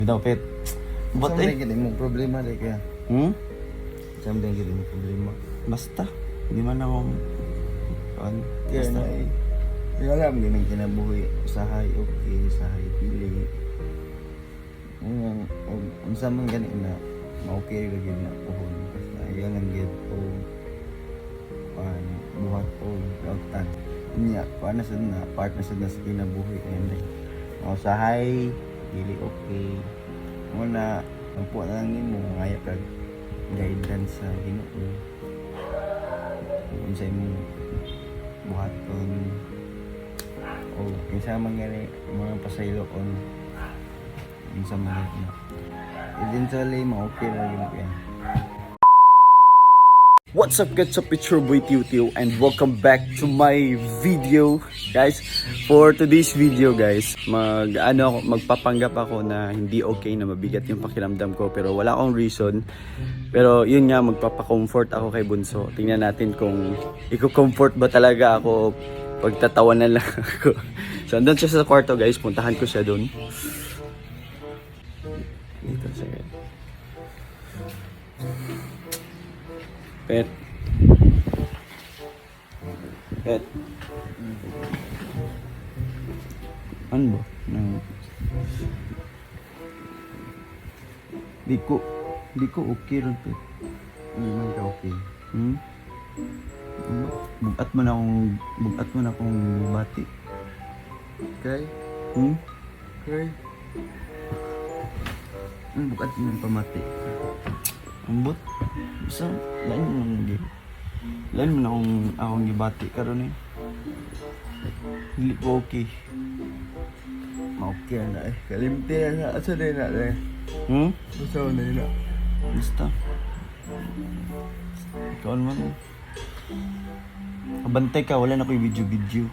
Dapat. But Sampai gini mo problema deh kaya. Sampai gini mo problema. Basta. Di man ako kan. Kaya Basta. na eh. Kaya alam gini kinabuhi. Usahay okay, usahay pili. Ang samang gani na ma-okay lagi na pohon. Basta yan ang get o buhat o lautan. Niya, paano sa na, part na sa kinabuhi. Usahay, pili okay. Muna, ang po na lang mo, ngaya kag guidance sa Ginoo. Kung sa imong buhaton o kinsa man gani mga pasayloon kinsa man na eventually ma-okay ra gyud yan. What's up guys, it's your boy Tiw and welcome back to my video guys. For today's video guys, magpapanggap ako na hindi okay, na mabigat yung pakiramdam ko pero wala akong reason. Pero yun nga, magpapa-comfort ako kay Bunso. Tingnan natin kung i-comfort ba talaga ako o pagtatawanan lang ako. So andun siya sa kwarto guys, puntahan ko siya dun. Dito siya. Pet. Ano ba? Di ko okay rin, Pet. Hindi man ka okay. Bugat mo na akong bati. Okay? Okay? Bugat mo ng pamati. Ambot. Basta, lain mo na akong gibati karon eh. Hindi ko okay. Ma-okay na eh. Kalimti na. Asa na na eh. Asa na na. Basta. Ikaw naman. Kabantay ka, wala na ko yung video.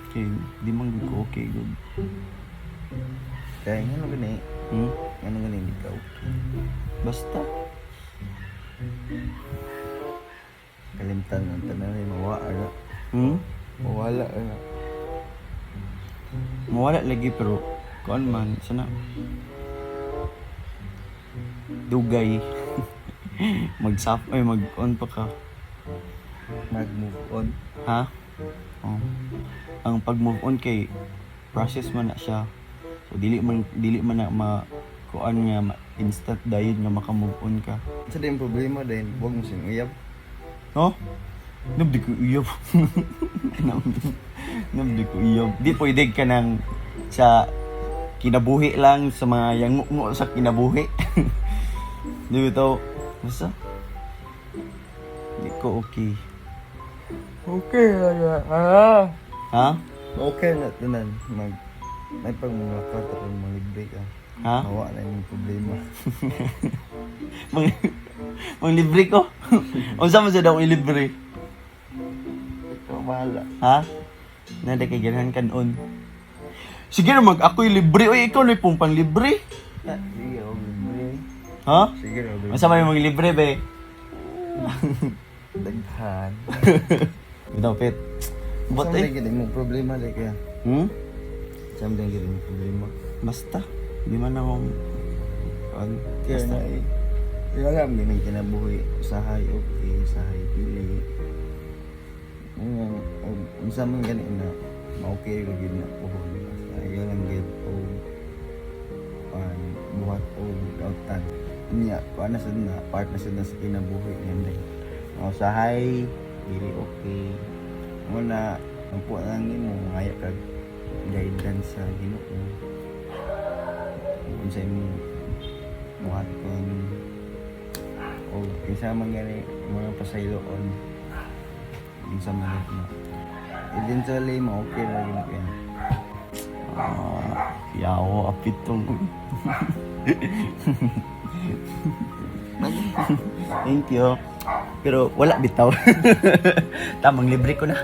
Okay, di man ko okay good. Kaya nga gani. Ano gani hindi ka okay. Basta. Kalimtan ng tanan ay mawala. Mawala na. Mawala lagi pero kuan man sana. Dugay. Mag-on pa ka. Mag-move on. Ha? Oh. Ang pag-move on kay process man na siya. So dili man na kuan nga instant dahil nga maka-move on ka. Sa din problema din, huwag mo siyang uyab. No? Nabdi ko iyab. Nabdi ko iyab. Di pwede ka nang sa kinabuhi lang sa mga yango sa kinabuhi. Di bitaw. Basta? Di ko okay. Okay na. Ha? Okay na tanan. May pag mga kataron mga libre ka. Ha? Hawa na yung problema. Mang libre ko? Unsa man sa daw ilibre? Ikaw bahala. Ha? Nada kay ganahan kanon. Sige na ako'y libre. Oy, ikaw na pong pang libre. Sige, ako libre. Ha? Sige, ako libre. Masama yung libre, be? Daghan. Bitaw, Pet. But Sampai eh. gini mo problema deh kaya. Sampai gini mo problema. Basta. Di man ako Kaya basta. na eh. Kaya alam gini kinabuhi. Usahay okay, usahay pili. Ang samang gani na ma-okay lagi na pohon. Yan ang get o buhat o lautan. Niya, paano sa na, part na sa kinabuhi. Usahay, pili okay. Muna, ang po lang mo, ngaya kag guidance sa Ginoo. Kung sa imong buhaton o kinsa man gani mga pasayloon kinsa man na eventually ma-okay ra gyud yan. Yawo apit tong. Thank you. Pero wala bitaw. Tamang libre ko na.